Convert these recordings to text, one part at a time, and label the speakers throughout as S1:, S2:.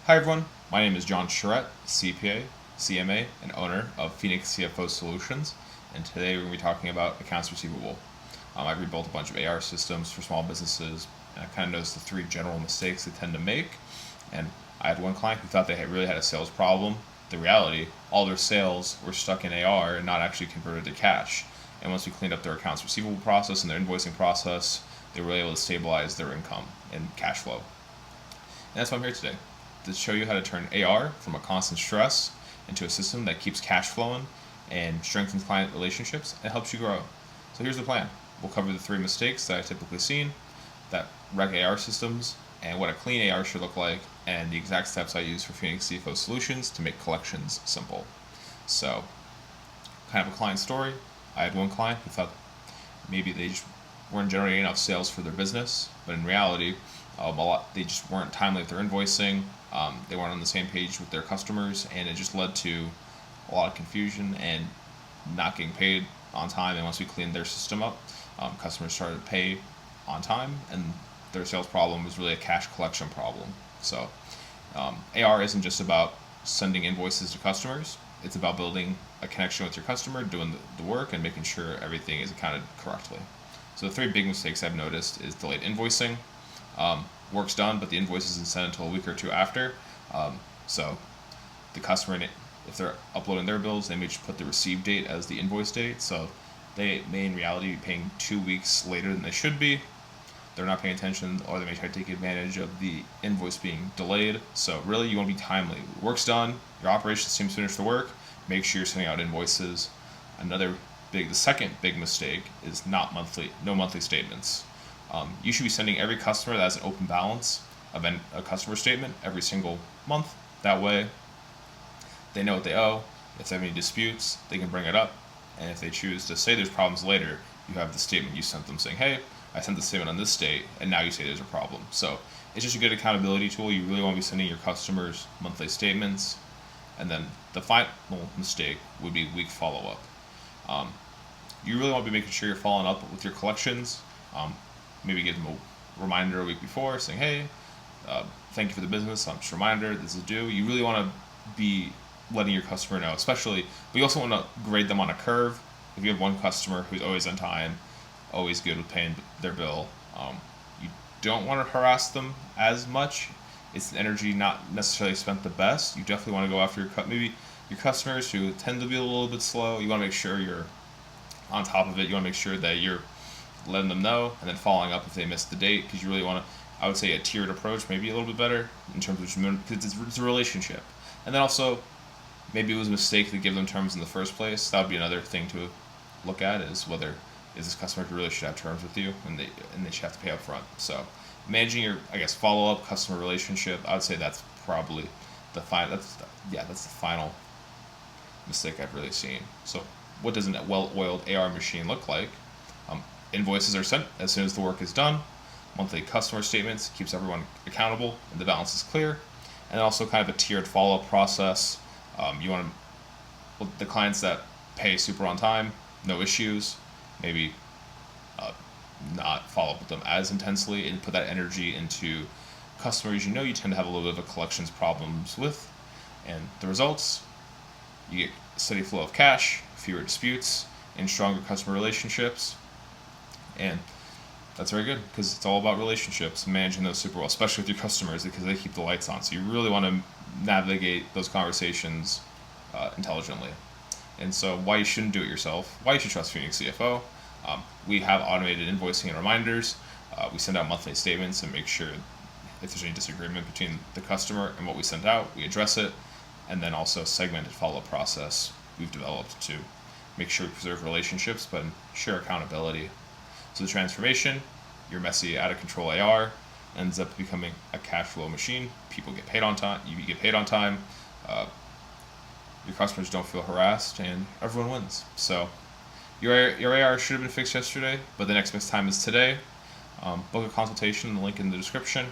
S1: Hi everyone, my name is John Charette, CPA, CMA, and owner of Phoenix CFO Solutions, and today we're going to be talking about accounts receivable. I've rebuilt a bunch of AR systems for small businesses, and I kind of noticed the three general mistakes they tend to make. And I had one client who thought they really had a sales problem. The reality, all their sales were stuck in AR and not actually converted to cash. And once we cleaned up their accounts receivable process and their invoicing process, they were able to stabilize their income and cash flow. And that's why I'm here today, to show you how to turn AR from a constant stress into a system that keeps cash flowing and strengthens client relationships and helps you grow. So here's the plan. We'll cover the three mistakes that I've typically seen that wreck AR systems and what a clean AR should look like and the exact steps I use for Phoenix CFO Solutions to make collections simple. So, kind of a client story. I had one client who thought maybe they just weren't generating enough sales for their business, but in reality, they just weren't timely with their invoicing. They weren't on the same page with their customers, and it just led to a lot of confusion and not getting paid on time. And once we cleaned their system up, customers started to pay on time, and their sales problem was really a cash collection problem. So AR isn't just about sending invoices to customers. It's about building a connection with your customer, doing the work, and making sure everything is accounted correctly. So the three big mistakes I've noticed is delayed invoicing. Work's done, but the invoice isn't sent until a week or two after. So the customer, if they're uploading their bills, they may just put the receive date as the invoice date. So they may in reality be paying 2 weeks later than they should be. They're not paying attention, or they may try to take advantage of the invoice being delayed. So really, you want to be timely. Work's done, your operations team's finished the work. Make sure you're sending out invoices. The second big mistake is no monthly statements. You should be sending every customer that has an open balance a customer statement every single month. That way, they know what they owe. If they have any disputes, they can bring it up. And if they choose to say there's problems later, you have the statement you sent them saying, hey, I sent the statement on this date, and now you say there's a problem. So it's just a good accountability tool. You really want to be sending your customers monthly statements. And then the final mistake would be week follow-up. You really want to be making sure you're following up with your collections. Maybe give them a reminder a week before saying, hey, thank you for the business. Just a reminder, this is due. You really want to be letting your customer know, especially, but you also want to grade them on a curve. If you have one customer who's always on time, always good with paying their bill, you don't want to harass them as much. It's energy not necessarily spent the best. You definitely want to go after maybe your customers who tend to be a little bit slow. You want to make sure you're on top of it. You want to make sure that you're letting them know and then following up if they missed the date, because you really want to, I would say a tiered approach, maybe a little bit better in terms of, because it's a relationship. And then also, maybe it was a mistake to give them terms in the first place. That would be another thing to look at, is whether is this customer who really should have terms with you, and they should have to pay up front. So managing your, follow-up customer relationship, I would say that's probably the final mistake I've really seen. So what does a well-oiled AR machine look like? Invoices are sent as soon as the work is done. Monthly customer statements keeps everyone accountable and the balance is clear. And also kind of a tiered follow-up process. You want the clients that pay super on time, no issues, maybe not follow up with them as intensely and put that energy into customers you tend to have a little bit of a collections problems with. And the results, you get a steady flow of cash, fewer disputes, and stronger customer relationships. And that's very good, because it's all about relationships, managing those super well, especially with your customers, because they keep the lights on. So you really want to navigate those conversations intelligently. And so why you shouldn't do it yourself, why you should trust Phoenix CFO. We have automated invoicing and reminders. We send out monthly statements and make sure if there's any disagreement between the customer and what we send out, we address it. And then also a segmented follow-up process we've developed to make sure we preserve relationships but share accountability. So the transformation, your messy, out of control AR ends up becoming a cash flow machine. People get paid on time. You get paid on time. Your customers don't feel harassed, and everyone wins. So your AR should have been fixed yesterday, but the next best time is today. Book a consultation. The link in the description.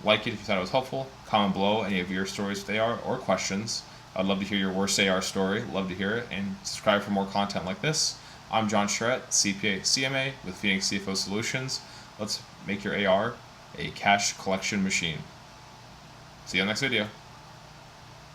S1: Like it if you thought it was helpful. Comment below any of your stories with AR or questions. I'd love to hear your worst AR story. Love to hear it, and subscribe for more content like this. I'm John Charette, CPA, CMA with Phoenix CFO Solutions. Let's make your AR a cash collection machine. See you on the next video.